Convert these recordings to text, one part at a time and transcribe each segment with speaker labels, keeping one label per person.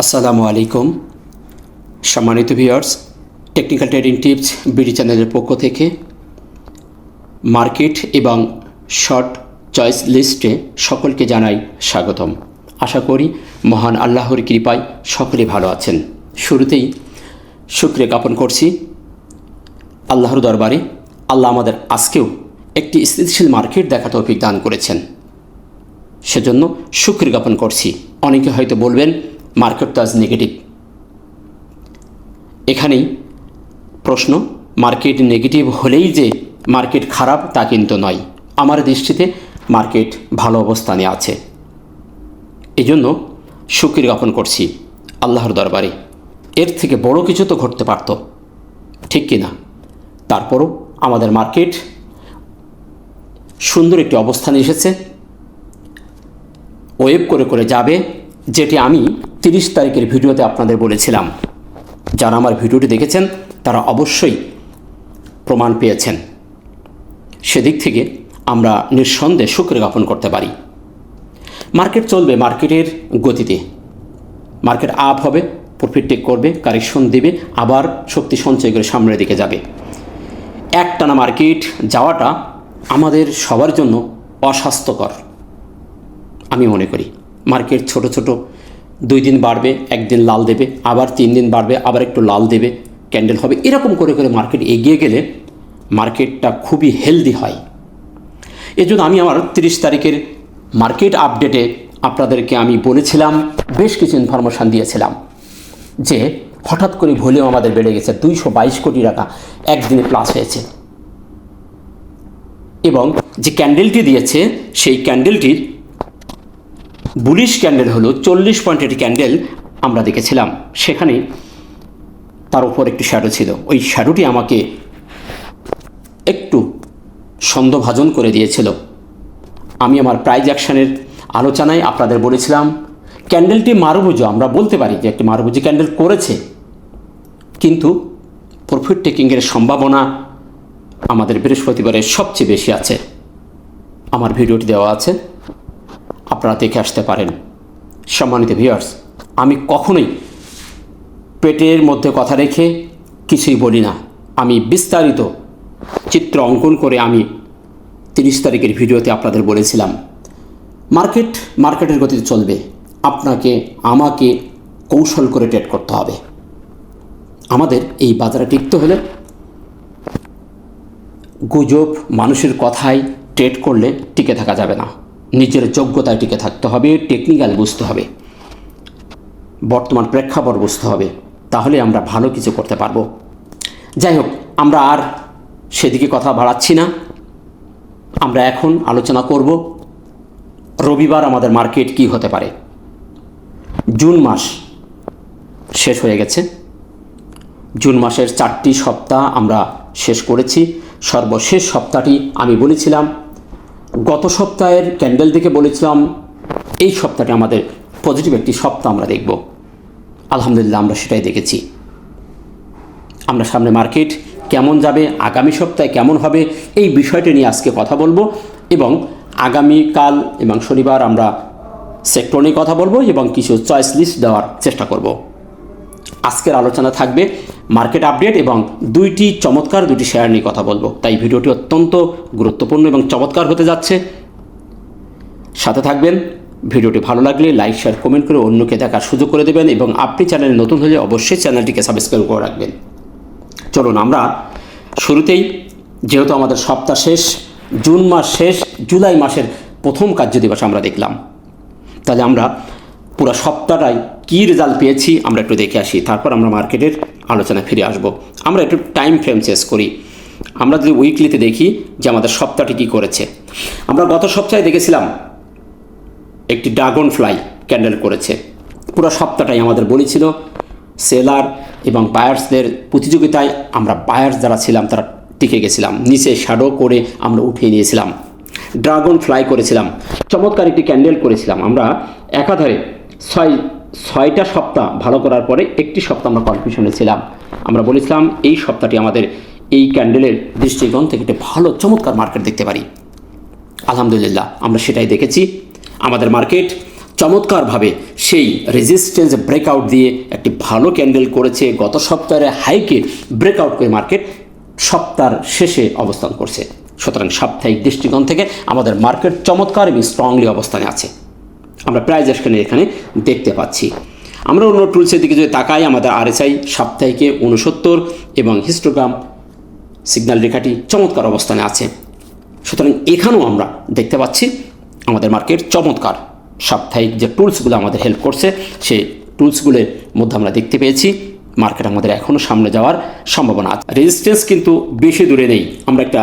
Speaker 1: আসসালামু আলাইকুম সম্মানিত viewers, technical trading tips BD চ্যানেলের পক্ষ থেকে মার্কেট এবং শর্ট চয়েস লিস্টে সকলকে জানাই স্বাগতম। আশা করি মহান আল্লাহর কৃপায় সকলে ভালো আছেন। শুরুতেই শুকরিয়া জ্ঞাপন করছি আল্লাহর দরবারে। আল্লাহ আমাদের আজকেও একটি স্থিতিশীল মার্কেট দেখার তৌফিক দান করেছেন, সেজন্য শুকরিয়া জ্ঞাপন করছি। অনেকে হয়তো বলবেন মার্কেট তো আজ নেগেটিভ। এখানেই প্রশ্ন, মার্কেট নেগেটিভ হলেই যে মার্কেট খারাপ তা কিন্তু নয়। আমার দৃষ্টিতে মার্কেট ভালো অবস্থানে আছে, এজন্য শুকরিয়া জ্ঞাপন করছি আল্লাহর দরবারে। এর থেকে বড় কিছু তো ঘটতে পারত, ঠিক কি না? তারপরও আমাদের মার্কেট সুন্দর একটি অবস্থানে এসেছে, ওয়েভ করে করে যাবে, যেটি আমি 30 তারিখের ভিডিওতে আপনাদের বলেছিলাম। যারা আমার ভিডিওটি দেখেছেন তারা অবশ্যই প্রমাণ পেয়েছেন। সেদিক থেকে আমরা নিঃসন্দেহে শুকরিয়া জ্ঞাপন করতে পারি। মার্কেট চলবে মার্কেটের গতিতে। মার্কেট আপ হবে, প্রফিট টেক করবে, কারেকশন দেবে, আবার শক্তি সঞ্চয় করে সামনের দিকে যাবে। একটানা মার্কেট যাওয়াটা আমাদের সবার জন্য অস্বাস্থ্যকর আমি মনে করি। মার্কেট ছোট ছোট 2 দিন বাড়বে, একদিন লাল দেবে, আবার 3 দিন বাড়বে, আবার একটু লাল দেবে, ক্যান্ডেল হবে, এরকম করে করে মার্কেট এগিয়ে গেলে মার্কেটটা খুবই হেলদি হয়। এজন্য আমি আমার 30 তারিখের মার্কেট আপডেটে আপনাদেরকে আমি বলেছিলাম, বেশ কিছু ইনফরমেশান দিয়েছিলাম যে হঠাৎ করে ভলিউম আমাদের বেড়ে গেছে, 222 কোটি টাকা একদিনে প্লাস হয়েছে। এবং যে ক্যান্ডেলটি দিয়েছে সেই ক্যান্ডেলটির বুলিশ ক্যান্ডেল হলো 40 পয়েন্টের একটি ক্যান্ডেল আমরা দেখেছিলাম। সেখানে তার উপর একটি শ্যাডো ছিল, ওই শ্যাডোটি আমাকে একটু সন্দেহভাজন করে দিয়েছিল। আমি আমার প্রাইজ অ্যাকশনের আলোচনায় আপনাদের বলেছিলাম ক্যান্ডেলটি মারুবুজো, আমরা বলতে পারি যে একটি মারুবুজো ক্যান্ডেল করেছে, কিন্তু প্রফিট টেকিংয়ের সম্ভাবনা আমাদের বৃহস্পতিবারের সবচেয়ে বেশি আছে। আমার ভিডিওটি দেওয়া আছে, আপনারা দেখে আসতে পারেন। সম্মানিত ভিউয়ার্স, আমি কখনোই পেটের মধ্যে কথা রেখে কিছুই বলি না। আমি বিস্তারিত চিত্র অঙ্কন করে 30 তারিখের ভিডিওতে আপনাদের বলেছিলাম মার্কেটের গতিতে চলবে। আপনাকে আমাকে কৌশল করে ট্রেড করতে হবে। আমাদের এই বাজারে টিকতে হলে গুজব মানুষের কথায় ট্রেড করলে টিকে থাকা যাবে না। নিজের যোগ্যতায় টিকে থাকতে হবে, টেকনিক্যাল বুঝতে হবে, বর্তমান প্রেক্ষাপট বুঝতে হবে, তাহলে আমরা ভালো কিছু করতে পারবো। যাই হোক, আমরা আর সেদিকে কথা বাড়াচ্ছি না। আমরা এখন আলোচনা করব রবিবার আমাদের মার্কেট কি হতে পারে। জুন মাস শেষ হয়ে গেছে। জুন মাসের 4টি সপ্তাহ আমরা শেষ করেছি। সর্বশেষ সপ্তাহটি আমি বলেছিলাম, গত সপ্তাহের ক্যান্ডেল থেকে বলেছিলাম এই সপ্তাহটি আমাদের পজিটিভ একটি সপ্তাহ আমরা দেখব। আলহামদুলিল্লাহ আমরা সেটাই দেখেছি। আমরা সামনে মার্কেট কেমন যাবে, আগামী সপ্তাহে কেমন হবে, এই বিষয়টি নিয়ে আজকে কথা বলবো। এবং আগামীকাল এবং শনিবার আমরা সেক্টর নিয়ে কথা বলবো এবং কিছু চয়েস লিস্ট দেওয়ার চেষ্টা করব। আজকের আলোচনা থাকবে মার্কেট আপডেট এবং 2টি চমৎকার 2টি শেয়ার নিয়ে কথা বলবো। তাই ভিডিওটি অত্যন্ত গুরুত্বপূর্ণ এবং চমৎকার হতে যাচ্ছে। সাথে থাকবেন। ভিডিওটি ভালো লাগলে লাইক, শেয়ার, কমেন্ট করে অন্যকে দেখার সুযোগ করে দেবেন এবং আপনি চ্যানেলে নতুন হলে অবশ্যই চ্যানেলটিকে সাবস্ক্রাইব করে রাখবেন। চলুন আমরা শুরুতেই, যেহেতু আমাদের সপ্তাহ শেষ, জুন মাস শেষ, জুলাই মাসের প্রথম কার্য দিবস আমরা দেখলাম, তাহলে আমরা পুরো সপ্তাহটাই কী রেজাল্ট পেয়েছি আমরা একটু দেখে আসি, তারপর আমরা মার্কেটের আলোচনায় ফিরে আসব। আমরা একটু টাইম ফ্রেম চেস করি। আমরা যদি উইকলিতে দেখি যে আমাদের সপ্তাহটি কী করেছে, আমরা গত সপ্তাহে দেখেছিলাম একটি ড্রাগন ফ্লাই ক্যান্ডেল করেছে। পুরো সপ্তাহটাই আমাদের বলেছিল সেলার এবং বায়ার্সদের প্রতিযোগিতায় আমরা বায়ার্স যারা ছিলাম তারা টিকে গেছিলাম, নিচে শ্যাডো করে আমরা উঠিয়ে নিয়েছিলাম, ড্রাগন ফ্লাই করেছিলাম, চমৎকার একটি ক্যান্ডেল করেছিলাম। আমরা একাধারে 6টা সপ্তাহ ভালো করার পরে একটি সপ্তাহ আমরা কনফিউশনে ছিলাম। আমরা বলেছিলাম এই সপ্তাহটি আমাদের এই ক্যান্ডেলের দৃষ্টিকোণ থেকে একটি ভালো চমৎকার মার্কেট দেখতে পারি। আলহামদুলিল্লাহ আমরা সেটাই দেখেছি। আমাদের মার্কেট চমৎকারভাবে সেই রেজিস্ট্যান্স ব্রেকআউট দিয়ে একটি ভালো ক্যান্ডেল করেছে। গত সপ্তাহের হাইকে ব্রেকআউট করে মার্কেট সপ্তাহের শেষে অবস্থান করছে। সুতরাং সাপ্তাহিক দৃষ্টিকোণ থেকে আমাদের মার্কেট চমৎকার এবং স্ট্রংলি অবস্থানে আছে। আমরা প্রাইস অ্যাকশনে এখানে দেখতে পাচ্ছি। আমরা অন্য টুলসের দিকে যদি তাকাই, আমাদের আরএসআই সাপ্তাহিকে 69 এবং হিস্টোগ্রাম সিগন্যাল রেখাটি চমৎকার অবস্থানে আছে। সুতরাং এখানেও আমরা দেখতে পাচ্ছি আমাদের মার্কেট চমৎকার। সাপ্তাহিক যে টুলসগুলো আমাদের হেল্প করছে, সেই টুলসগুলোর মধ্যে আমরা দেখতে পেয়েছি মার্কেট আমাদের এখনও সামনে যাওয়ার সম্ভাবনা আছে। রেজিস্ট্যান্স কিন্তু বেশি দূরে নেই। আমরা একটা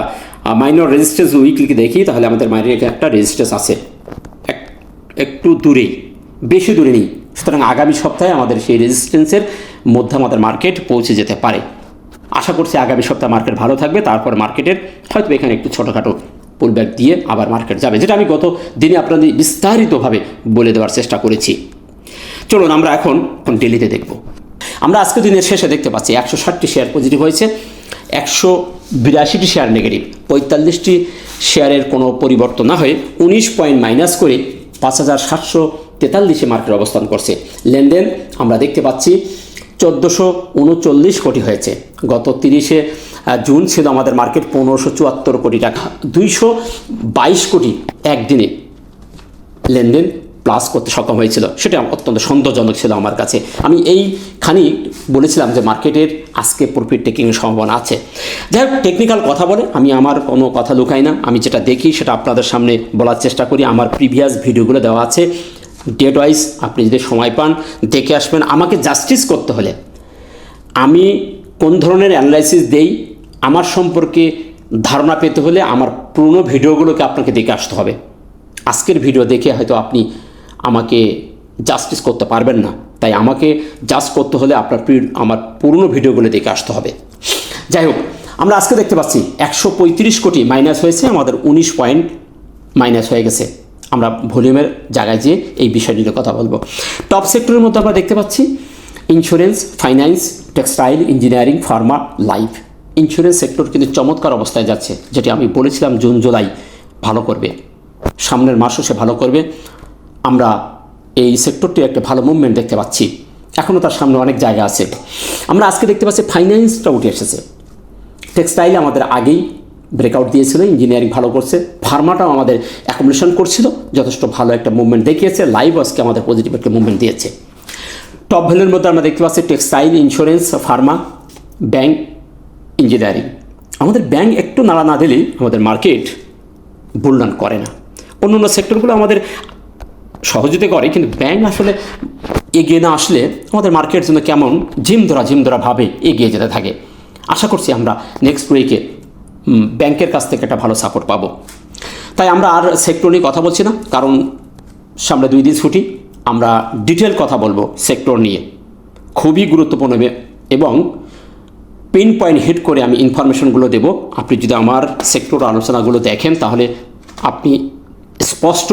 Speaker 1: মাইনর রেজিস্ট্যান্স উইকলিকে দেখি, তাহলে আমাদের মার্কেটে একটা রেজিস্ট্যান্স আছে একটু দূরেই, বেশি দূরে নেই। সুতরাং আগামী সপ্তাহে আমাদের সেই রেজিস্ট্যান্সের মধ্যে আমাদের মার্কেট পৌঁছে যেতে পারে। আশা করছি আগামী সপ্তাহে মার্কেট ভালো থাকবে। তারপর মার্কেটের হয়তো এখানে একটু ছোটোখাটো পুলব্যাক দিয়ে আবার মার্কেট যাবে, যেটা আমি গত দিনে আপনাদের বিস্তারিতভাবে বলে দেওয়ার চেষ্টা করেছি। চলুন আমরা এখন ডেলিতে দেখব। আমরা আজকে দিনের শেষে দেখতে পাচ্ছি 160টি শেয়ার পজিটিভ হয়েছে, 182টি শেয়ার নেগেটিভ। 45টি শেয়ারের কোনো পরিবর্তন না হয়ে 19 পয়েন্ট মাইনাস করে 5743-এ মার্কেট অবস্থান করছে। লেনদেন আমরা দেখতে পাচ্ছি 1439 কোটি হয়েছে। গত 30 জুন ছিল আমাদের মার্কেট 1574 কোটি টাকা। 222 কোটি একদিনে লেনদেন প্লাস করতে সক্ষম হয়েছিল। সেটা অত্যন্ত সন্দেহজনক ছিল আমার কাছে। আমি এইখানি বলেছিলাম যে মার্কেটের আজকে প্রফিট টেকিংয়ের সম্ভাবনা আছে। যাই হোক, টেকনিক্যাল কথা বলে আমি আমার কোনো কথা লুকাই না। আমি যেটা দেখি সেটা আপনাদের সামনে বলার চেষ্টা করি। আমার প্রিভিয়াস ভিডিওগুলো দেওয়া আছে ডেট ওয়াইজ, আপনি যদি সময় পান দেখে আসবেন। আমাকে জাস্টিস করতে হলে আমি কোন ধরনের অ্যানালাইসিস দেই, আমার সম্পর্কে ধারণা পেতে হলে আমার পুরনো ভিডিওগুলোকে আপনাকে দেখে আসতে হবে। আজকের ভিডিও দেখে হয়তো আপনি আমাকে জাস্টিস করতে পারবেন না, তাই আমাকে জাস্ট করতে হলে আমার পুরনো ভিডিওগুলো দেখে আসতে হবে। যাই হোক, আমরা আজকে দেখতে পাচ্ছি 135 কোটি মাইনাস হয়েছে, আমাদের 19 পয়েন্ট মাইনাস হয়ে গেছে। আমরা ভলিউমের জায়গায় যেয়ে এই বিষয় নিয়ে কথা বলবো। টপ সেক্টরের মধ্যে আমরা দেখতে পাচ্ছি insurance, finance, textile, engineering, Pharma, life. Insurance sector কিন্তু চমৎকার অবস্থায় যাচ্ছে, যেটি আমি বলেছিলাম জুন জুলাই ভালো করবে, সামনের মাসও সে ভালো করবে। আমরা এই সেক্টরটির একটা ভালো মুভমেন্ট দেখতে পাচ্ছি। এখনও তার সামনে অনেক জায়গা আছে। আমরা আজকে দেখতে পাচ্ছি ফাইন্যান্সটা উঠে এসেছে। টেক্সটাইল আমাদের আগেই ব্রেকআউট দিয়েছিল, ইঞ্জিনিয়ারিং ভালো করছে। ফার্মাটাও আমাদের অ্যাকোমোডেশন করছিল, যথেষ্ট ভালো একটা মুভমেন্ট দেখিয়েছে। লাইভ আজকে আমাদের পজিটিভ একটা মুভমেন্ট দিয়েছে। টপ ভ্যালুর মধ্যে আমরা দেখতে পাচ্ছি textile, insurance, Pharma, bank, engineering. আমাদের ব্যাংক একটু নাড়া না দিলেই আমাদের মার্কেট বুলডাউন করে না। অন্য অন্য সেক্টরগুলো আমাদের সহযোগিতা করে, কিন্তু ব্যাংক আসলে এগিয়ে না আসলে আমাদের মার্কেট জন্য কেমন ঝিমধরাভাবে এগিয়ে যেতে থাকে। আশা করছি আমরা নেক্সট উইকে ব্যাংকের কাছ থেকে একটা ভালো সাপোর্ট পাবো। তাই আমরা আর সেক্টর নিয়ে কথা বলছি না, কারণ সামনে 2 দিন ছুটি। আমরা ডিটেল কথা বলবো সেক্টর নিয়ে, খুবই গুরুত্বপূর্ণ এবং পিন পয়েন্ট হিট করে আমি ইনফরমেশনগুলো দেব। আপনি যদি আমার সেক্টর আলোচনাগুলো দেখেন তাহলে আপনি স্পষ্ট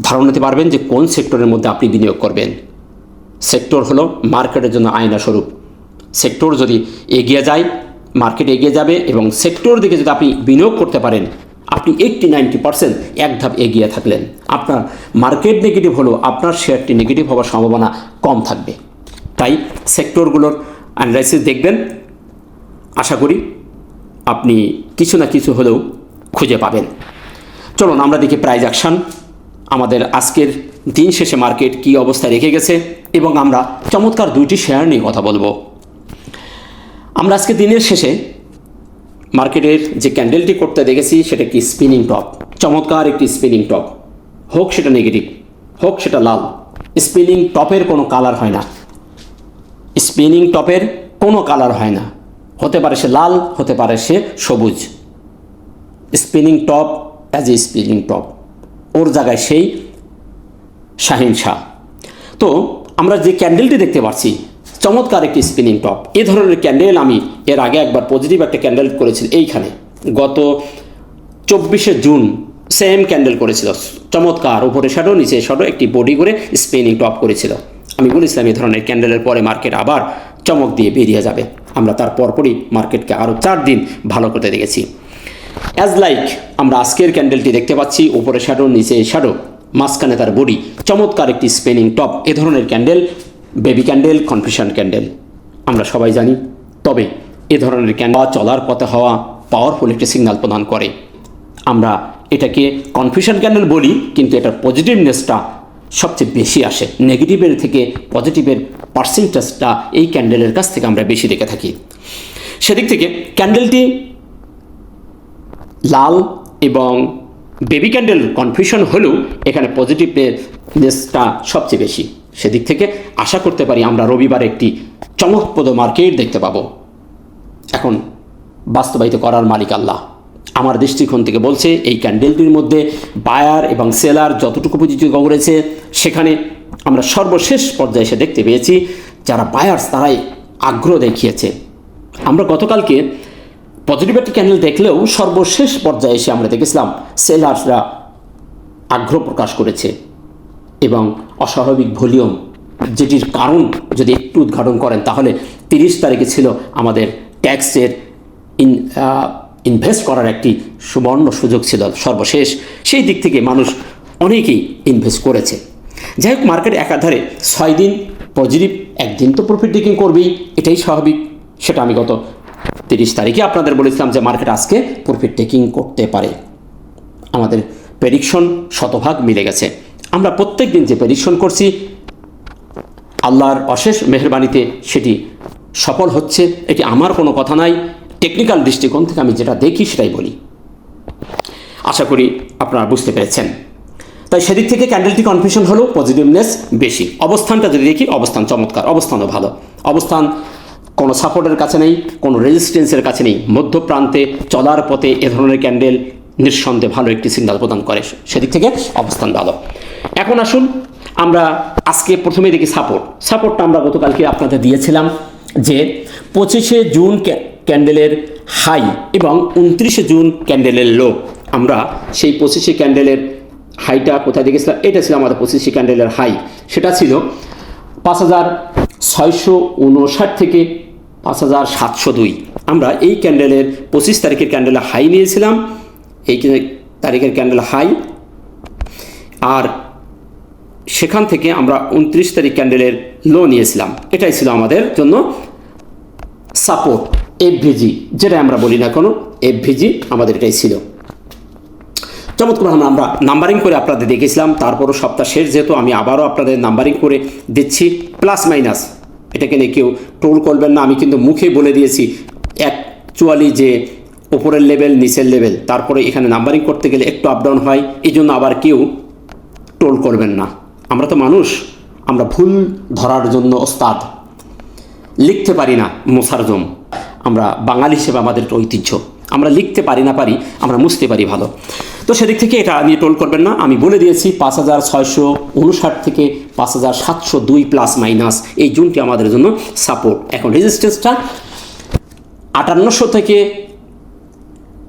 Speaker 1: ধারণা নিতে পারবেন যে কোন সেক্টরের মধ্যে আপনি বিনিয়োগ করবেন। সেক্টর হলো মার্কেটের জন্য আয়না স্বরূপ। সেক্টর যদি এগিয়ে যায়, মার্কেট এগিয়ে যাবে, এবং সেক্টর দিকে যদি আপনি বিনিয়োগ করতে পারেন, আপনি 80-90% এক ধাপ এগিয়ে থাকলেন। আপনার মার্কেট নেগেটিভ হলেও আপনার শেয়ারটি নেগেটিভ হওয়ার সম্ভাবনা কম থাকবে। তাই সেক্টরগুলোর অ্যানালাইসিস দেখবেন। আশা করি আপনি কিছু না কিছু হলেও খুঁজে পাবেন। চলুন আমরা দেখি প্রাইস অ্যাকশন। আমাদের আজকের দিন শেষে মার্কেট কী অবস্থায় রেখে গেছে, এবং আমরা চমৎকার 2টি শেয়ার নিয়ে কথা বলবো। আমরা আজকে দিনের শেষে মার্কেটের যে ক্যান্ডেলটি করতে দেখেছি সেটা কি স্পিনিং টপ, চমৎকার একটি স্পিনিং টপ। হোক সেটা নেগেটিভ, হোক সেটা লাল, স্পিনিং টপের কোনো কালার হয় না। স্পিনিং টপের কোনো কালার হয় না, হতে পারে সে লাল, হতে পারে সে সবুজ। Spinning top as a spinning top, ওর জায়গায় সেই শাহিন শাহ। তো আমরা যে ক্যান্ডেলটি দেখতে পাচ্ছি চমৎকার একটি স্পিনিং টপ। এ ধরনের ক্যান্ডেল আমি এর আগে একবার পজিটিভ একটা ক্যান্ডেল করেছিল এইখানে, গত 24 জুন সেম ক্যান্ডেল করেছিল। চমৎকার উপরে শ্যাডো, নিচে শ্যাডো, একটি বডি করে স্পিনিং টপ করেছিল। আমি বলেছিলাম এই ধরনের ক্যান্ডেলের পরে মার্কেট আবার চমক দিয়ে বেরিয়ে যাবে। আমরা তার পরপরই মার্কেটকে আরও 4 দিন ভালো করতে দেখেছি। অ্যাজ লাইক আমরা আজকের ক্যান্ডেলটি দেখতে পাচ্ছি, উপরে শ্যাডো, নিচে শ্যাডো, মাঝখানে তার বডি, চমৎকার একটি স্পেনিং টপ। এ ধরনের candle baby candle, confusion candle আমরা সবাই জানি। তবে এ ধরনের ক্যান্ডেল চলার পথে হওয়া পাওয়ারফুল একটি সিগন্যাল প্রদান করে। আমরা এটাকে কনফিউশন ক্যান্ডেল বলি, কিন্তু এটার পজিটিভনেসটা সবচেয়ে বেশি আসে। নেগেটিভের থেকে পজিটিভের পার্সেন্টেজটা এই ক্যান্ডেলের কাছ থেকে আমরা বেশি দেখে থাকি। সেদিক থেকে ক্যান্ডেলটি লাল এবং বেবি ক্যান্ডেল কনফিউশন হলেও এখানে পজিটিভনেসটা সবচেয়ে বেশি। সেদিক থেকে আশা করতে পারি আমরা রবিবার একটি চমকপ্রদ মার্কেট দেখতে পাবো। এখন বাস্তবায়িত করার মালিক আল্লাহ। আমার দৃষ্টিকোণ থেকে বলছে এই ক্যান্ডেলটির মধ্যে বায়ার এবং সেলার যতটুকু পুঁজি করেছে, সেখানে আমরা সর্বশেষ পর্যায়ে এসে দেখতে পেয়েছি যারা বায়ার্স তারাই আগ্রহ দেখিয়েছে। আমরা গতকালকে পজিটিভ একটি ক্যান্ডেল দেখলেও সর্বশেষ পর্যায়ে এসে আমরা দেখেছিলাম সেলার্সরা আগ্রহ প্রকাশ করেছে এবং অস্বাভাবিক ভলিউম, যেটির কারণ যদি একটু উদ্ঘাটন করেন তাহলে 30 তারিখে ছিল আমাদের ট্যাক্সের ইনভেস্ট করার একটি সুবর্ণ সুযোগ ছিল সর্বশেষ। সেই দিক থেকে মানুষ অনেকেই ইনভেস্ট করেছে। যাই হোক, মার্কেট একাধারে 6 দিন পজিটিভ, একদিন তো প্রফিট টেকিং করবেই, এটাই স্বাভাবিক। সেটা আমি গত 30 তারিখে আপনাদের বলেছিলাম যে মার্কেট আজকে প্রফিট টেকিং করতে পারে। আমাদের প্রেডিকশন শতভাগ মিলে গেছে। আমরা প্রত্যেক দিন যে প্রেডিকশন করছি আল্লাহর অশেষ মেহেরবানিতে সেটি সফল হচ্ছে। এটি আমার কোনো কথা নাই, টেকনিক্যাল দৃষ্টিকোণ থেকে আমি যেটা দেখি সেটাই বলি। আশা করি আপনারা বুঝতে পেরেছেন। তাই সেদিক থেকে ক্যান্ডেলটি কনফিউশন হলেও পজিটিভনেস বেশি। অবস্থানটা যদি দেখি, অবস্থান চমৎকার, অবস্থানও ভালো। অবস্থান কোনো সাপোর্টের কাছে নেই, কোনো রেজিস্ট্যান্সের কাছে নেই, মধ্যপ্রান্তে চলার পথে এ ধরনের ক্যান্ডেল নিঃসন্দেহে ভালো একটি সিগন্যাল প্রদান করে। সেদিক থেকে অবস্থান ভালো। এখন আসুন আমরা আজকে প্রথমে দেখি সাপোর্টটা আমরা গতকালকে আপনাদের দিয়েছিলাম যে 25শে জুন ক্যান্ডেলের হাই এবং 29শে জুন ক্যান্ডেলের লো। আমরা সেই 25শে ক্যান্ডেলের হাইটা কোথায় দেখেছিলাম? এটা ছিল আমাদের 25শে ক্যান্ডেলের হাই। সেটা ছিল 5659 থেকে 5702। আমরা এই ক্যান্ডেলের 25 তারিখের ক্যান্ডেলের হাই নিয়েছিলাম, এই তারিখের ক্যান্ডেল হাই। আর সেখান থেকে আমরা 29 তারিখ ক্যান্ডেলের লো নিয়েছিলাম। এটাই ছিল আমাদের জন্য সাপোর্ট, এফভিজি যেটা আমরা বলি না কোনো, এফভিজি আমাদের এটাই ছিল। চমৎকার আমরা নাম্বারিং করে আপনাদের দেখেছিলাম। তারপরও সপ্তাহ শেষ যেহেতু আমি আবারও আপনাদের নাম্বারিং করে দিচ্ছি, প্লাস মাইনাস। এটাকে নিয়ে কেউ ট্রোল করবেন না, আমি কিন্তু মুখে বলে দিয়েছি অ্যাকচুয়ালি যে ওপরের লেভেল নিচের লেভেল, তারপরে এখানে নাম্বারিং করতে গেলে একটু আপডাউন হয়, এই জন্য আবার কেউ ট্রোল করবেন না। আমরা তো মানুষ, আমরা ভুল ধরার জন্য ওস্তাদ, লিখতে পারি না মোসারজম। আমরা বাঙালি হিসেবে আমাদের ঐতিহ্য, আমরা লিখতে পারি না পারি, আমরা মুছতে পারি ভালো। তো সেদিক থেকে এটা নিয়ে ট্রোল করবেন না। আমি বলে দিয়েছি 5659 থেকে 5702 প্লাস মাইনাস এই জুনটি আমাদের জন্য সাপোর্ট। এখন রেজিস্ট্যান্সটা 5800 থেকে,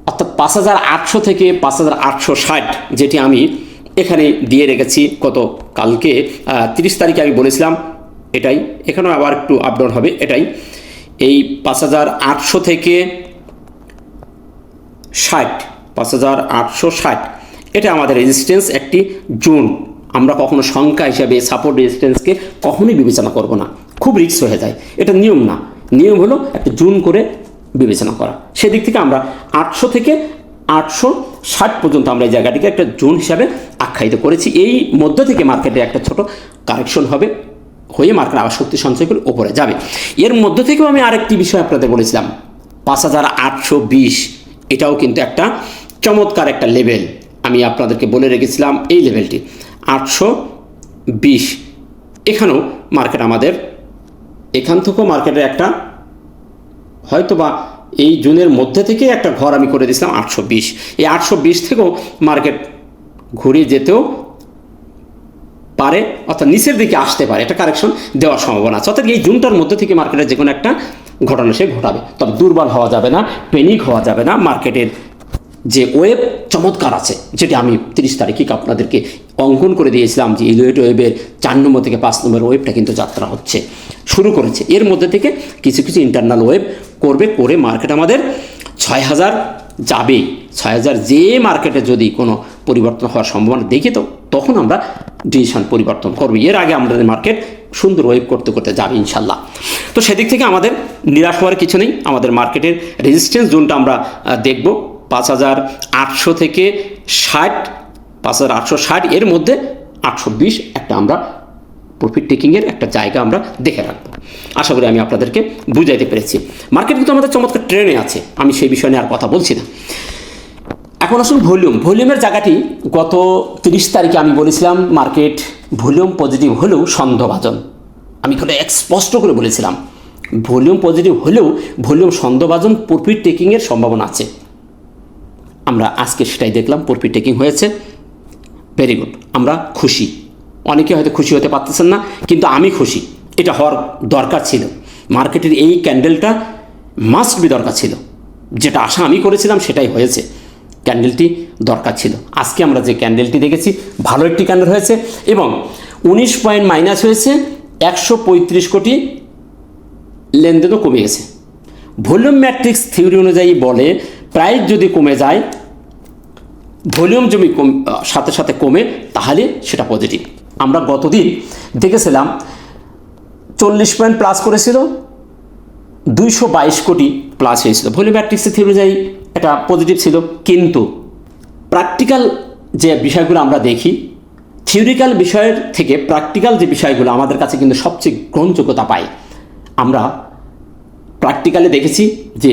Speaker 1: অর্থাৎ 5800 থেকে 5860, যেটি আমি এখানে দিয়ে রেখেছি গত কালকে 30 তারিখে আমি বলেছিলাম। এটাই এখানেও আবার একটু আপডাউন হবে। এটাই এই 5800 থেকে 5860, এটা আমাদের রেজিস্ট্যান্স একটি জোন। আমরা কখনো সংখ্যা হিসাবে সাপোর্ট রেজিস্ট্যান্সকে কখনোই বিবেচনা করব না, খুব রিস্ক হয়ে যায়। এটা নিয়ম না, নিয়ম হলো একটা জোন করে বিবেচনা করা। সেদিক থেকে আমরা 800 থেকে 860 পর্যন্ত আমরা এই জায়গাটিকে একটা জোন হিসাবে আখ্যায়িত করেছি। এই মধ্য থেকে মার্কেটে একটা ছোট কারেকশন হবে, হয়ে মার্কেট আবার শক্তি সঞ্চয় করে ওপরে যাবে। এর মধ্য থেকেও আমি আরেকটি বিষয় আপনাদের বলেছিলাম, 5820, এটাও কিন্তু একটা চমৎকার একটা লেভেল। আমি আপনাদেরকে বলে রেখেছিলাম এই লেভেলটি 820। এখানেও মার্কেট আমাদের, এখান থেকেও মার্কেটের একটা হয়তো বা এই জুনের মধ্যে থেকে একটা ঘর আমি করে দিয়েছিলাম 820। এই 820 থেকেও মার্কেট ঘুরে যেতেও পারে, অর্থাৎ নিচের দিকে আসতে পারে, একটা কারেকশন দেওয়ার সম্ভাবনা আছে। অর্থাৎ এই জুনটার মধ্যে থেকে মার্কেটের যে কোনো একটা ঘটনা সে ঘটাবে। তবে দুর্বল হওয়া যাবে না, প্যানিক হওয়া যাবে না। মার্কেটের যে ওয়েব চমৎকার আছে, যেটি আমি 30 তারিখে আপনাদেরকে অঙ্কন করে দিয়েছিলাম, যে ইলুয়েট ওয়েবের 4 নম্বর থেকে 5 নম্বর ওয়েবটা কিন্তু যাত্রা হচ্ছে, শুরু করেছে। এর মধ্যে থেকে কিছু কিছু ইন্টারনাল ওয়েব করবে, করে মার্কেট আমাদের 6000 যাবে। 6000 যে মার্কেটে যদি কোনো পরিবর্তন হওয়ার সম্ভাবনা দেখি, তো তখন আমরা ডিসিশন পরিবর্তন করব। এর আগে আমাদের মার্কেট সুন্দর ওয়েভ করতে করতে যাবে ইনশাল্লাহ। তো সেদিক থেকে আমাদের নিরাশ হওয়ার কিছু নেই। আমাদের মার্কেটের রেজিস্ট্যান্স জোনটা আমরা দেখব 5800 থেকে 60, 5860 এর মধ্যে 820 একটা আমরা প্রফিট টেকিংয়ের একটা জায়গা আমরা দেখে রাখবো। আশা করি আমি আপনাদেরকে বুঝাইতে পেরেছি। মার্কেট কিন্তু আমাদের চমৎকার ট্রেনে আছে, আমি সেই বিষয় নিয়ে আর কথা বলছি না। এখন আসুন ভলিউমের জায়গাটি গত 30 তারিখে আমি বলেছিলাম মার্কেট ভলিউম পজিটিভ হলেও সন্দেহভাজন। আমি এখানে স্পষ্ট করে বলেছিলাম ভলিউম পজিটিভ হলেও ভলিউম সন্দেহভাজন, প্রফিট টেকিংয়ের সম্ভাবনা আছে। আমরা আজকে সেটাই দেখলাম, প্রফিট টেকিং হয়েছে, ভেরি গুড, আমরা খুশি। অনেকে হয়তো খুশি হতে পারতেছেন না, কিন্তু আমি খুশি। এটা হওয়ার দরকার ছিল, মার্কেটের এই ক্যান্ডেলটা মাস্ট বি দরকার ছিল। যেটা আশা আমি করেছিলাম সেটাই হয়েছে, ক্যান্ডেলটি দরকার ছিল। আজকে আমরা যে ক্যান্ডেলটি দেখেছি ভালো একটি ক্যান্ডেল হয়েছে এবং 19 পয়েন্ট মাইনাস হয়েছে, 135 কোটি লেনদেনও কমে গেছে। ভলিউম ম্যাট্রিক্স থিওরি অনুযায়ী বলে প্রাইস যদি কমে যায়, ভলিউম যদি সাথে সাথে কমে, তাহলে সেটা পজিটিভ। আমরা গতদিন দেখেছিলাম 40 পয়েন্ট প্লাস করেছিল, 222 কোটি প্লাস হয়েছিল। ভলিউম ম্যাট্রিক্সের থিওরি অনুযায়ী এটা পজিটিভ ছিল, কিন্তু প্র্যাকটিক্যাল যে বিষয়গুলো আমরা দেখি, থিওরিক্যাল বিষয়ের থেকে প্র্যাকটিক্যাল যে বিষয়গুলো আমাদের কাছে কিন্তু সবচেয়ে গ্রহণযোগ্যতা পায়। আমরা প্র্যাকটিক্যালি দেখেছি যে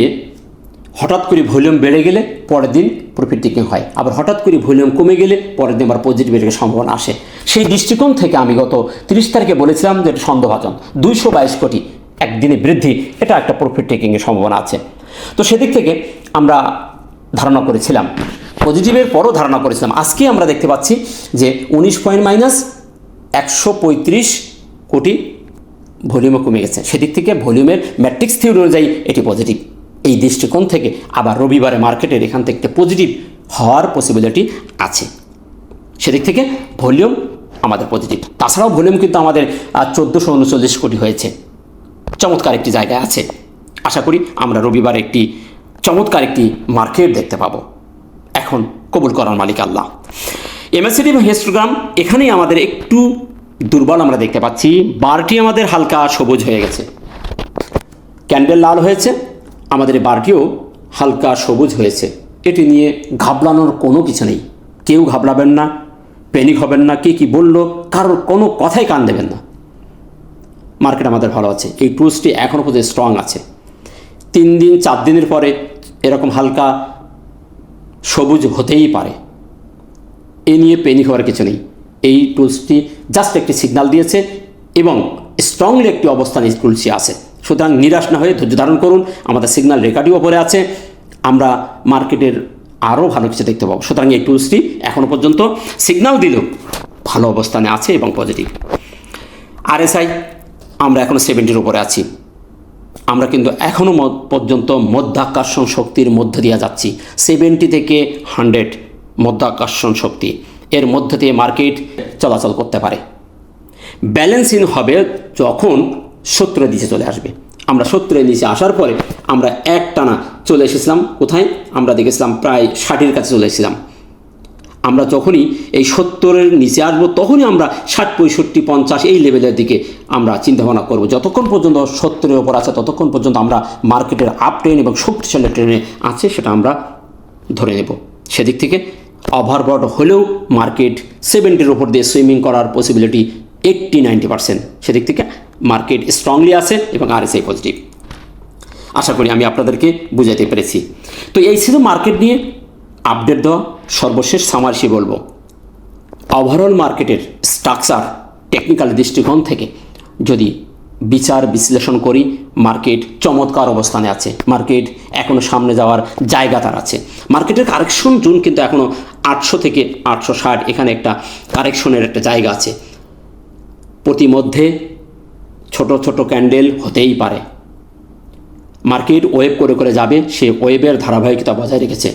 Speaker 1: হঠাৎ করে ভলিউম বেড়ে গেলে পরের দিন প্রফিট টেকিং হয়, আবার হঠাৎ করে ভলিউম কমে গেলে পরের দিন আবার পজিটিভ এর সম্ভাবনা আসে। সেই দৃষ্টিকোণ থেকে আমি গত 30 তারিখে বলেছিলাম যে এটা সন্দেহভাজন, 222 কোটি একদিনে বৃদ্ধি, এটা একটা প্রফিট টেকিংয়ের সম্ভাবনা আছে। তো সেদিক থেকে আমরা ধারণা করেছিলাম, পজিটিভের পরও ধারণা করেছিলাম। আজকে আমরা দেখতে পাচ্ছি যে 19 পয়েন্ট মাইনাস 135 কোটি ভলিউমও কমে গেছে। সেদিক থেকে ভলিউমের ম্যাট্রিক্স থিওরি অনুযায়ী এটি পজিটিভ। এই দৃষ্টিকোণ থেকে আবার রবিবারে মার্কেটের এখান থেকে পজিটিভ হওয়ার পসিবিলিটি আছে। সেদিক থেকে ভলিউম আমাদের পজিটিভ। তাছাড়াও ভলিউম কিন্তু আমাদের 1439 কোটি হয়েছে, চমৎকার একটি জায়গায় আছে। আশা করি আমরা রবিবার একটি চমৎকার একটি মার্কেট দেখতে পাবো। এখন কবুল করার মালিক আল্লাহ। MACD এবং হিস্টোগ্রাম এখানেই আমাদের একটু দুর্বল আমরা দেখতে পাচ্ছি। বারটি আমাদের হালকা সবুজ হয়ে গেছে, ক্যান্ডেল লাল হয়েছে, আমাদের বারটিও হালকা সবুজ হয়েছে। এটি নিয়ে ঘাবড়ানোর কোনো কিছু নেই, কেউ ঘাবড়াবেন না, প্যানিক হবেন না। কে কী বললো কারোর কোনো কথাই কান দেবেন না। মার্কেট আমাদের ভালো আছে, এই টুলসটি এখনও পর্যন্ত স্ট্রং আছে। 3 দিন 4 দিনের পরে এরকম হালকা সবুজ হতেই পারে, এ নিয়ে প্যানিক হওয়ার কিছু নেই। এই টুলসটি জাস্ট একটি সিগন্যাল দিয়েছে এবং স্ট্রংলি একটি অবস্থান এই টুলসটি আছে। সুতরাং নিরাশ না হয়ে ধৈর্য ধারণ করুন, আমাদের সিগন্যাল রেকর্ডিং ওপরে আছে, আমরা মার্কেটের আরও ভালো কিছু দেখতে পাবো। সুতরাং এই টুলসটি এখনও পর্যন্ত সিগন্যাল দিলেও ভালো অবস্থানে আছে এবং পজিটিভ। RSI আমরা এখনও 70-র উপরে আছি। আমরা কিন্তু এখনও পর্যন্ত মধ্যাকর্ষণ শক্তির মধ্য দিয়ে যাচ্ছি, 70 থেকে 100 মধ্যাকর্ষণ শক্তি, এর মধ্যে দিয়ে মার্কেট চলাচল করতে পারে। ব্যালেন্সিং হবে যখন 70-এর নিচে চলে আসবে। আমরা 70-এর নিচে আসার পরে আমরা একটানা চলে এসেছিলাম কোথায়, আমরা দেখেছিলাম প্রায় 60-এর কাছে চলে এসেছিলাম। আমরা যখনই এই 70-এর নিচে আসবো তখনই আমরা 60, 65, 50 এই লেভেলের দিকে আমরা চিন্তাভাবনা করব। যতক্ষণ পর্যন্ত 70-এর ওপর আছে ততক্ষণ পর্যন্ত আমরা মার্কেটের আপ ট্রেন এবং শক্তিশালী ট্রেনে আছে সেটা আমরা ধরে নেব। সেদিক থেকে ওভারবট হলেও মার্কেট 70-এর ওপর দিয়ে সুইমিং করার পসিবিলিটি 80-90%। সেদিক থেকে মার্কেট স্ট্রংলি আছে এবং RSI পজিটিভ। আশা করি আমি আপনাদেরকে বুঝাতে পেরেছি। তো এই ছিল মার্কেট নিয়ে আপডেট দেওয়া। সর্বশেষ সামারিশি বলবো, ওভারঅল মার্কেটের স্ট্রাকচার টেকনিক্যাল দৃষ্টিকোণ থেকে যদি বিচার বিশ্লেষণ করি, মার্কেট চমৎকার অবস্থানে আছে। মার্কেট এখনও সামনে যাওয়ার জায়গা তার আছে। মার্কেটের কারেকশন জোন কিন্তু এখনও 800 থেকে 860, এখানে একটা কারেকশনের একটা জায়গা আছে। প্রতিমধ্যে ছোট ছোট ক্যান্ডেল হতেই পারে, মার্কেট ওয়েভ করে করে যাবে, সে ওয়েভের ধারাবাহিকতা বজায় রেখেছে।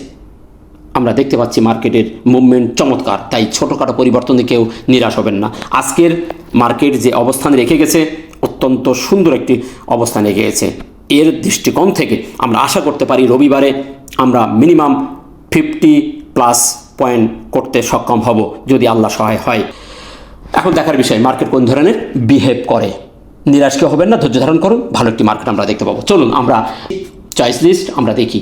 Speaker 1: আমরা দেখতে পাচ্ছি মার্কেটের মুভমেন্ট চমৎকার, তাই ছোটোখাটো পরিবর্তনে কেউ নিরাশ হবেন না। আজকের মার্কেট যে অবস্থান রেখে গেছে অত্যন্ত সুন্দর একটি অবস্থান রেখে গেছে। এর দৃষ্টিকোণ থেকে আমরা আশা করতে পারি রবিবারে আমরা মিনিমাম 50+ পয়েন্ট করতে সক্ষম হব যদি আল্লাহ সহায় হয়। এখন দেখার বিষয় মার্কেট কোন ধরনের বিহেভ করে। নিরাশ কেউ হবেন না, ধৈর্য ধারণ করুন, ভালো একটি মার্কেট আমরা দেখতে পাবো। চলুন আমরা চয়েস লিস্ট আমরা দেখি।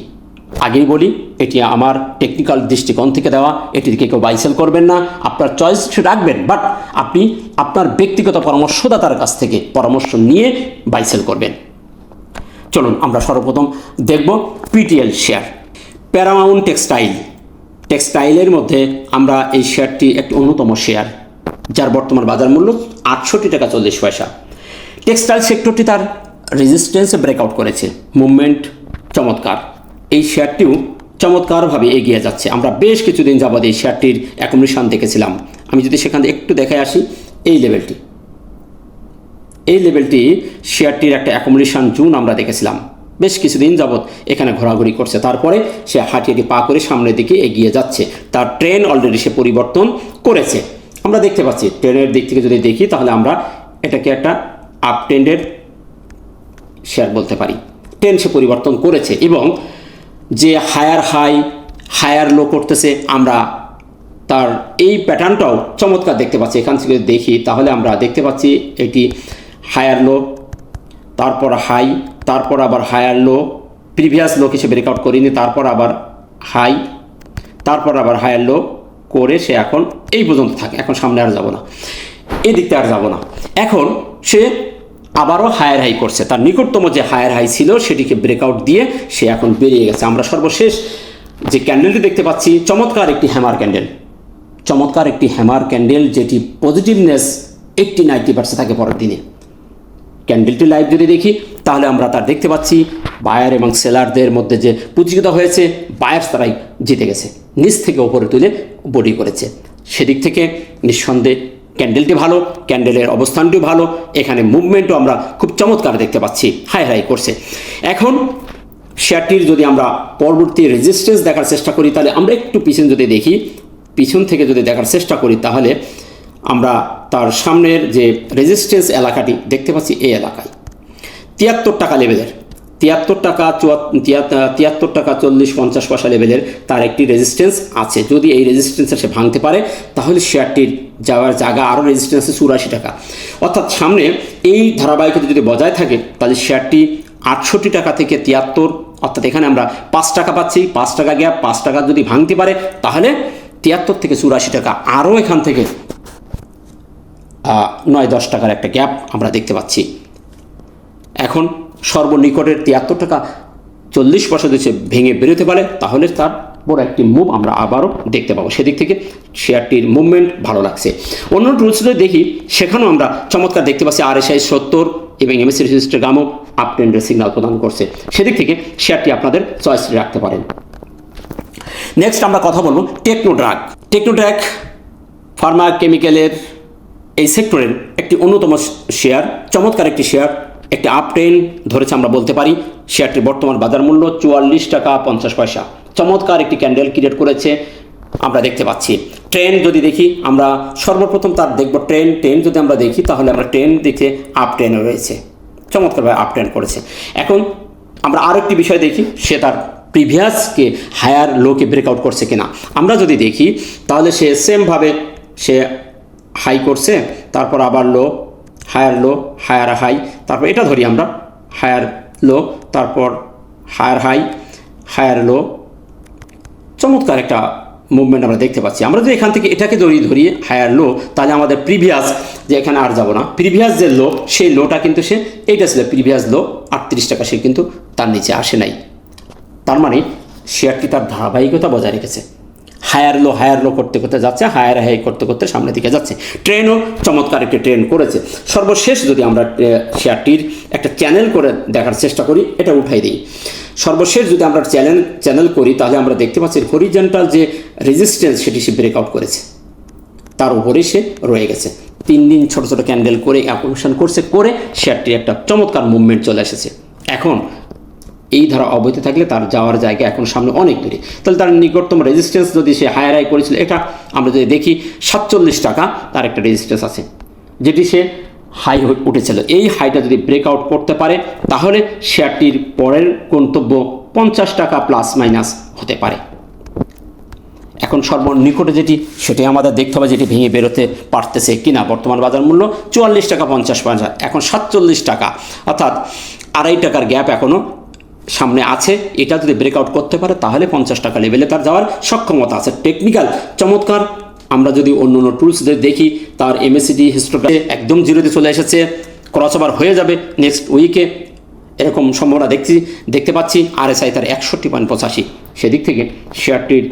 Speaker 1: আগেই বলি এটি আমার টেকনিক্যাল দৃষ্টিকোণ থেকে দেওয়া, এটি থেকে কেউ বাই সেল করবেন না, আপনার চয়েস রাখবেন, বাট আপনি আপনার ব্যক্তিগত পরামর্শদাতার কাছ থেকে পরামর্শ নিয়ে বাই সেল করবেন। চলুন আমরা সর্বপ্রথম দেখব পিটিএল শেয়ার, প্যারামাউন্ট টেক্সটাইলের মধ্যে আমরা এই শেয়ারটি একটি অন্যতম শেয়ার, যার বর্তমান বাজার মূল্য 68 টাকা 40 পয়সা। টেক্সটাইল সেক্টরটি তার রেজিস্ট্যান্সে ব্রেকআউট করেছে, মুভমেন্ট চমৎকার। এই শেয়ারটিও চমৎকারভাবে এগিয়ে যাচ্ছে। আমরা বেশ কিছুদিন যাবৎ এই শেয়ারটির অ্যাকুমুলেশন দেখেছিলাম। আমি যদি সেখান থেকে একটু দেখে আসি, এই লেভেলটি শেয়ারটির একটা অ্যাকুমুলেশন জোন আমরা দেখেছিলাম। বেশ কিছুদিন যাবৎ এখানে ঘোরাঘুরি করছে, তারপরে সে হাঁটিয়ে পা করে সামনের দিকে এগিয়ে যাচ্ছে। তার ট্রেন্ড অলরেডি সে পরিবর্তন করেছে, আমরা দেখতে পাচ্ছি। ট্রেনের দিক থেকে যদি দেখি তাহলে আমরা এটাকে একটা আপ ট্রেন্ডের শেয়ার বলতে পারি। ট্রেন্ড সে পরিবর্তন করেছে এবং যে হায়ার হাই হায়ার লো করতেছে, আমরা তার এই প্যাটার্নটাও চমৎকার দেখতে পাচ্ছি। এখান থেকে দেখি তাহলে আমরা দেখতে পাচ্ছি এটি হায়ার লো, তারপর হাই, তারপর আবার হায়ার লো, প্রিভিয়াস লো কিছু ব্রেকআউট করিনি, তারপর আবার হাই, তারপর আবার হায়ার লো করে সে এখন এই পর্যন্ত থাকে। এখন সামনে আর যাব না, এই দিকটা আর যাব না। এখন সে আবারও হায়ার হাই করছে, তার নিকটতম যে হায়ার হাই ছিল সেটিকে ব্রেকআউট দিয়ে সে এখন বেরিয়ে গেছে। আমরা সর্বশেষ যে ক্যান্ডেলটি দেখতে পাচ্ছি চমৎকার একটি হ্যামার ক্যান্ডেল, যেটি পজিটিভনেস 80-90% থাকে পরের দিনে। ক্যান্ডেলটি লাইভ যদি দেখি তাহলে আমরা তার দেখতে পাচ্ছি বায়ার এবং সেলারদের মধ্যে যে প্রতিযোগিতা হয়েছে, বায়ার্স তারাই জিতে গেছে, নিচ থেকে ওপরে তুলে বডি করেছে। সেদিক থেকে নিঃসন্দেহে ক্যান্ডেলটি ভালো, ক্যান্ডেলের অবস্থানটিও ভালো, এখানে মুভমেন্টও আমরা খুব চমৎকার দেখতে পাচ্ছি, হাই করছে। এখন শেয়ারটির যদি আমরা পরবর্তী রেজিস্ট্যান্স দেখার চেষ্টা করি তাহলে আমরা একটু পিছন থেকে যদি দেখার চেষ্টা করি তাহলে আমরা তার সামনের যে রেজিস্ট্যান্স এলাকাটি দেখতে পাচ্ছি, এই এলাকায় 73 টাকা লেভেলের, 73 টাকা 40-50 পয়সা লেভেলের তার একটি রেজিস্ট্যান্স আছে। যদি এই রেজিস্ট্যান্সে সে ভাঙতে পারে তাহলে শেয়ারটির যাওয়ার জায়গা আরও রেজিস্ট্যান্স 84 টাকা। অর্থাৎ সামনে এই ধারাবাহিকতা যদি বজায় থাকে তাহলে শেয়ারটি 68 টাকা থেকে 73, অর্থাৎ এখানে আমরা 5 টাকা পাচ্ছি, 5 টাকা গ্যাপ, 5 টাকা যদি ভাঙতে পারে তাহলে 73 থেকে 84 টাকা, আরও এখান থেকে 9-10 টাকার একটা গ্যাপ আমরা দেখতে পাচ্ছি। এখন সর্বনিকটের 73 টাকা 40 পয়সা যদি ভেঙে বেরোতে পারে তাহলে তার বড় একটি মুভ আমরা আবারও দেখতে পাবো। সেদিক থেকে শেয়ারটির মুভমেন্ট ভালো লাগছে। অন্য টুলসগুলো দেখি, সেখানেও আমরা চমৎকার দেখতে পাচ্ছি RSI 70 এবং MACD হিস্টোগ্রামও আপ ট্রেন্ডের সিগন্যাল প্রদান করছে। সেদিক থেকে শেয়ারটি আপনাদের চয়েস রাখতে পারেন। নেক্সট আমরা কথা বলবো টেকনোড্রাগ ফার্মা কেমিক্যালের এই সেক্টরের একটি অন্যতম শেয়ার, চমৎকার একটি শেয়ার, একটি আপ ট্রেন্ড ধরেছে আমরা বলতে পারি। শেয়ারটির বর্তমান বাজার মূল্য 44 টাকা 50 পয়সা। চমৎকার একটি ক্যান্ডেল ক্রিয়েট করেছে আমরা দেখতে পাচ্ছি। ট্রেন্ড যদি দেখি আমরা সর্বপ্রথম তার দেখব ট্রেন্ড যদি আমরা দেখি তাহলে আমরা ট্রেন্ড দেখে আপ ট্রেন্ডে রয়েছে, চমৎকারভাবে আপ ট্রেন্ড করেছে। এখন আমরা আরও একটি বিষয় দেখি, সে তার প্রিভিয়াসকে হায়ার লোকে ব্রেকআউট করছে কিনা। আমরা যদি দেখি তাহলে সে সেমভাবে সে হাই করছে, তারপর আবার লো, হায়ার হাই, তারপর এটা ধরি আমরা হায়ার লো, তারপর হায়ার হাই, হায়ার লো, চমৎকার একটা মুভমেন্ট আমরা দেখতে পাচ্ছি। আমরা যদি এখান থেকে এটাকে ধরি হায়ার লো, তাহলে আমাদের প্রিভিয়াস যে এখানে আর যাব না, প্রিভিয়াস যে লো সেই লোটা কিন্তু সে এইটা ছিল প্রিভিয়াস লো 38 টাকা, সে কিন্তু তার নিচে আসে নাই। তার মানে শেয়ারটি তার ধারাবাহিকতা বজায় রেখেছে, হায়ার লো করতে যাচ্ছে, হায়ার হাই করতে সামনের দিকে যাচ্ছে। ট্রেনও চমৎকার একটি ট্রেন করেছে। সর্বশেষ যদি আমরা শেয়ারটির একটা চ্যানেল করে দেখার চেষ্টা করি, এটা উঠাই দিই। সর্বশেষ যদি আমরা চ্যানেল করি তাহলে আমরা দেখতে পাচ্ছি হরিজন্টাল যে রেজিস্ট্যান্স সেটি সে ব্রেকআউট করেছে, তার উপরেই সে রয়ে গেছে। 3 দিন ছোট ক্যান্ডেল করে অ্যাকুমুলেশন করে শেয়ারটির একটা চমৎকার মুভমেন্ট চলে এসেছে। এখন এই ধারা অবৈধ থাকলে তার যাওয়ার জায়গা এখন সামনে অনেক দূরে। তাহলে তার নিকটতম রেজিস্ট্যান্স যদি সে হায়ার হাই করেছিল, এটা আমরা যদি দেখি 47 টাকা তার একটা রেজিস্ট্যান্স আছে, যেটি সে হাই উঠেছিল। এই হাইটা যদি ব্রেকআউট করতে পারে তাহলে শেয়ারটির পরের গন্তব্য 50 টাকা প্লাস মাইনাস হতে পারে। এখন সর্বনিকটে যেটি সেটাই আমাদের দেখতে হবে, যেটি ভেঙে বেরোতে পারতেছে কিনা। বর্তমান বাজার মূল্য 44 টাকা 50 পয়সা, এখন 47 টাকা, অর্থাৎ আড়াই টাকার গ্যাপ এখনও সামনে আছে। এটা যদি ব্রেকআউট করতে পারে তাহলে 50 টাকা লেভেলে তার যাওয়ার সক্ষমতা আছে। টেকনিক্যাল চমৎকার। আমরা যদি অন্য অন্য টুলস দেখি, তার এমএসিডি হিস্টোগ্রাফে একদম জিরোতে চলে এসেছে, ক্রস ওভার হয়ে যাবে নেক্সট উইকে, এরকম সম্ভাবনা দেখতে পাচ্ছি। আরএসআই তার 61.85, সেদিক থেকে শেয়ারটির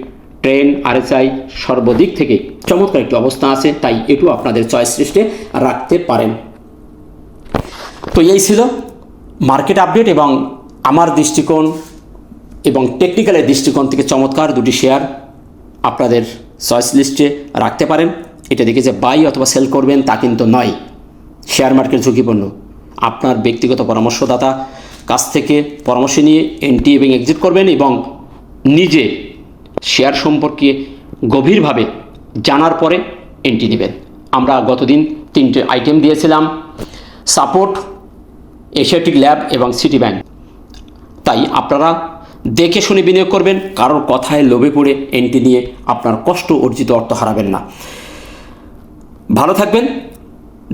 Speaker 1: ট্রেন আরএসআই সর্বদিক থেকে চমৎকার একটি অবস্থা আছে, তাই এটু আপনাদের চয়েস লিস্টে রাখতে পারেন। তো এই ছিল মার্কেট আপডেট এবং আমার দৃষ্টিকোণ এবং টেকনিক্যালের দৃষ্টিকোণ থেকে চমৎকার দুটি শেয়ার আপনাদের চয়েস লিস্টে রাখতে পারেন। এটা দেখে যে বাই অথবা সেল করবেন তা কিন্তু নয়, শেয়ার মার্কেট ঝুঁকিপূর্ণ। আপনার ব্যক্তিগত পরামর্শদাতা কাছ থেকে পরামর্শ নিয়ে এন্ট্রি এবং এক্সিট করবেন এবং নিজে শেয়ার সম্পর্কে গভীরভাবে জানার পরে এন্ট্রি নেবেন। আমরা গতদিন 3টে আইটেম দিয়েছিলাম, সাপোর্ট, এশিয়াটিক ল্যাব এবং সিটি ব্যাংক। তাই আপনারা দেখে শুনে বিনিয়োগ করবেন, কারোর কথায় লোভে পড়ে এন্ট্রি নিয়ে আপনার কষ্ট অর্জিত অর্থ হারাবেন না। ভালো থাকবেন,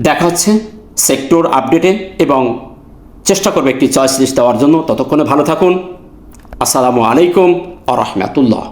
Speaker 1: দেখা হচ্ছে সেক্টর আপডেটে এবং চেষ্টা করবে একটি চয়েস লিস্ট দেওয়ার জন্য। ততক্ষণে ভালো থাকুন। আসসালামু আলাইকুম ওয়া রাহমাতুল্লাহ।